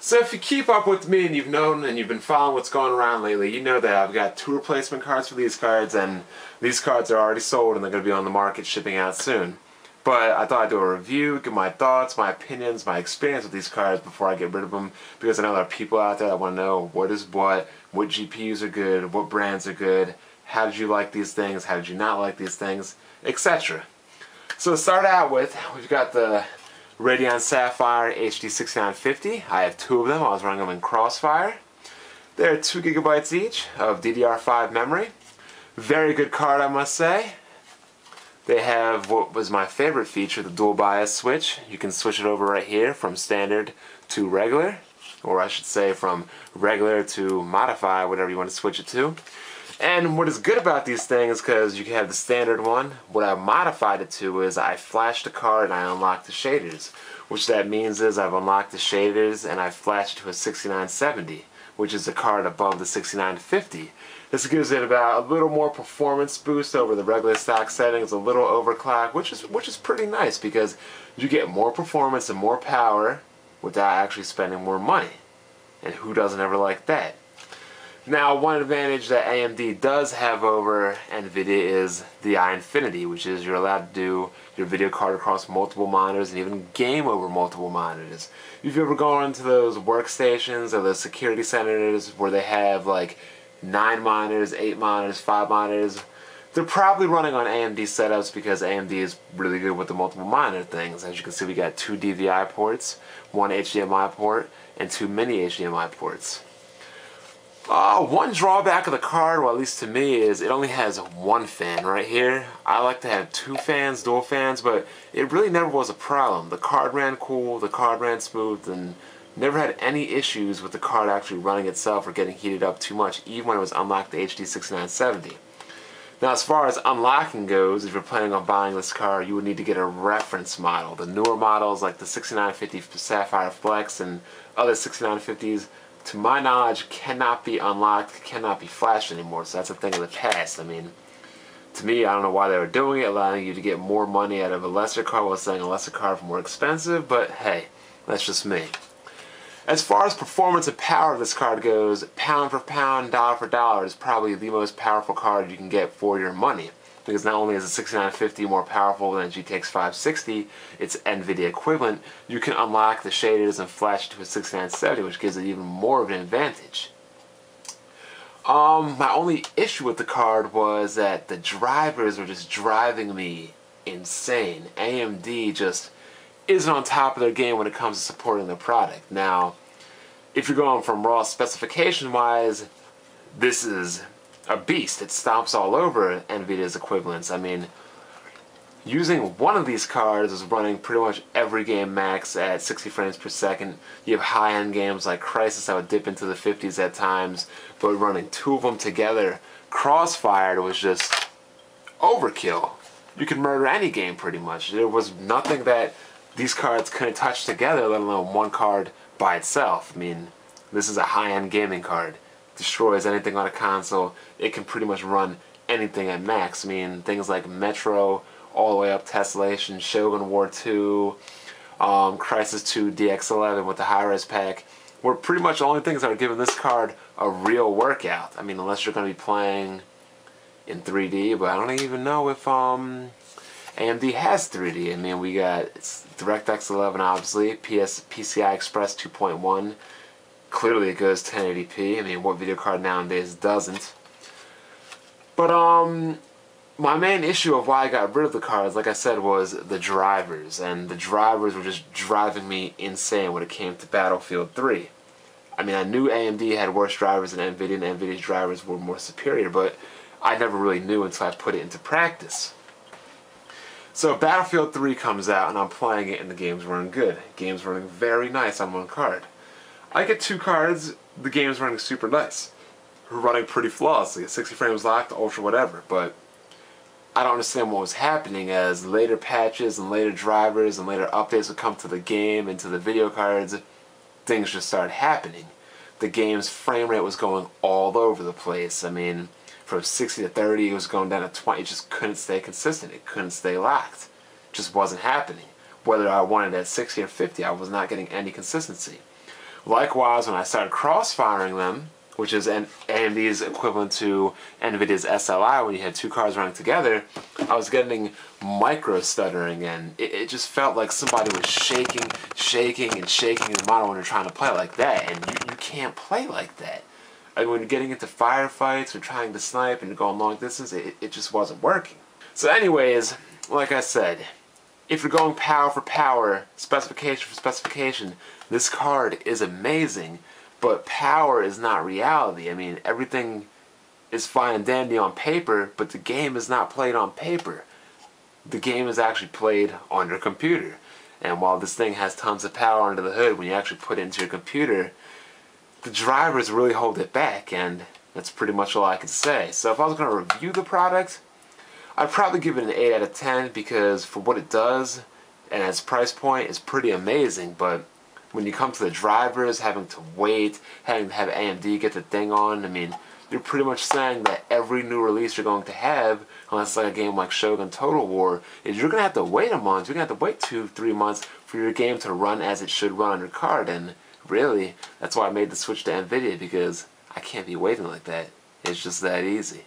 So if you keep up with me and you've known and you've been following what's going around lately, you know that I've got 2 replacement cards for these cards, and these cards are already sold and they're going to be on the market shipping out soon. But I thought I'd do a review, give my thoughts, my opinions, my experience with these cards before I get rid of them, because I know there are people out there that want to know what is what GPUs are good, what brands are good, how did you like these things, how did you not like these things, etc. So to start out with, we've got the Radeon Sapphire HD 6950. I have 2 of them. I was running them in CrossFire. They're 2 GB each of DDR5 memory. Very good card, I must say. They have what was my favorite feature, the dual bias switch. You can switch it over right here from standard to regular, or I should say from regular to modify, whatever you want to switch it to. And what is good about these things, because you can have the standard one, what I modified it to is I flashed the card and I unlocked the shaders. Which that means is I've unlocked the shaders and I flashed it to a 6970, which is the card above the 6950. This gives it about a little more performance boost over the regular stock settings, a little overclock, which is pretty nice because you get more performance and more power without actually spending more money. And who doesn't ever like that? Now, one advantage that AMD does have over NVIDIA is the i-infinity, which is you're allowed to do your video card across multiple monitors and even game over multiple monitors. If you've ever gone into those workstations or those security centers where they have like 9 monitors, 8 monitors, 5 monitors, they're probably running on AMD setups because AMD is really good with the multiple monitor things. As you can see, we got 2 DVI ports, 1 HDMI port, and 2 mini HDMI ports. One drawback of the card, well at least to me, is it only has 1 fan right here. I like to have 2 fans, dual fans, but it really never was a problem. The card ran cool, the card ran smooth, and never had any issues with the card actually running itself or getting heated up too much, even when it was unlocked to HD 6970. Now as far as unlocking goes, if you're planning on buying this card, you would need to get a reference model. The newer models like the 6950 Sapphire Flex and other 6950s, to my knowledge, cannot be unlocked, cannot be flashed anymore, so that's a thing of the past. I mean, to me, I don't know why they were doing it, allowing you to get more money out of a lesser card while selling a lesser card for more expensive, but hey, that's just me. As far as performance and power of this card goes, pound for pound, dollar for dollar, is probably the most powerful card you can get for your money. Because not only is the 6950 more powerful than a GTX 560, its NVIDIA equivalent, you can unlock the shaders and flash it to a 6970, which gives it even more of an advantage. My only issue with the card was that the drivers were just driving me insane. AMD just isn't on top of their game when it comes to supporting their product. Now, if you're going from raw specification-wise, this is a beast. It stomps all over NVIDIA's equivalents. I mean, using one of these cards is running pretty much every game max at 60 frames per second. You have high-end games like Crysis that would dip into the 50s at times, but running 2 of them together, cross-fired, was just overkill. You could murder any game pretty much. There was nothing that these cards couldn't touch together, let alone one card by itself. I mean, this is a high-end gaming card. Destroys anything on a console. It can pretty much run anything at max. I mean, things like Metro, all the way up Tessellation, Shogun War 2, Crysis 2 DX11 with the high-res pack, were pretty much the only things that are giving this card a real workout. I mean, unless you're going to be playing in 3D, but I don't even know if AMD has 3D. I mean, we got DirectX 11, obviously, PCI Express 2.1. Clearly it goes 1080p. I mean, what video card nowadays doesn't? But my main issue of why I got rid of the cards, like I said, was the drivers. And the drivers were just driving me insane when it came to Battlefield 3. I mean, I knew AMD had worse drivers than NVIDIA, and NVIDIA's drivers were more superior, but I never really knew until I put it into practice. So Battlefield 3 comes out, and I'm playing it, and the game's running good. The game's running very nice on one card. I get 2 cards, the game's running super nice. We're running pretty flawlessly, at 60 frames locked, ultra whatever, but I don't understand what was happening as later patches and later drivers and later updates would come to the game and to the video cards, things just started happening. The game's frame rate was going all over the place. I mean, from 60 to 30, it was going down to 20, it just couldn't stay consistent, it couldn't stay locked. It just wasn't happening. Whether I wanted it at 60 or 50, I was not getting any consistency. Likewise, when I started cross-firing them, which is AMD's equivalent to NVIDIA's SLI when you had two cards running together, I was getting micro stuttering, and it just felt like somebody was shaking the model when you're trying to play like that, and you can't play like that. Like when you're getting into firefights or trying to snipe and you're going long distance, it just wasn't working. So anyways, like I said, if you're going power for power, specification for specification, this card is amazing, but power is not reality. I mean, everything is fine and dandy on paper, but the game is not played on paper. The game is actually played on your computer. And while this thing has tons of power under the hood, when you actually put it into your computer, the drivers really hold it back, and that's pretty much all I can say. So if I was going to review the product, I'd probably give it an 8 out of 10, because for what it does and its price point is pretty amazing. But when you come to the drivers, having to wait, having to have AMD get the thing on, I mean, you're pretty much saying that every new release you're going to have, unless it's like a game like Shogun Total War, is you're going to have to wait a month. You're going to have to wait 2-3 months for your game to run as it should run on your card. And really, that's why I made the switch to NVIDIA, because I can't be waiting like that. It's just that easy.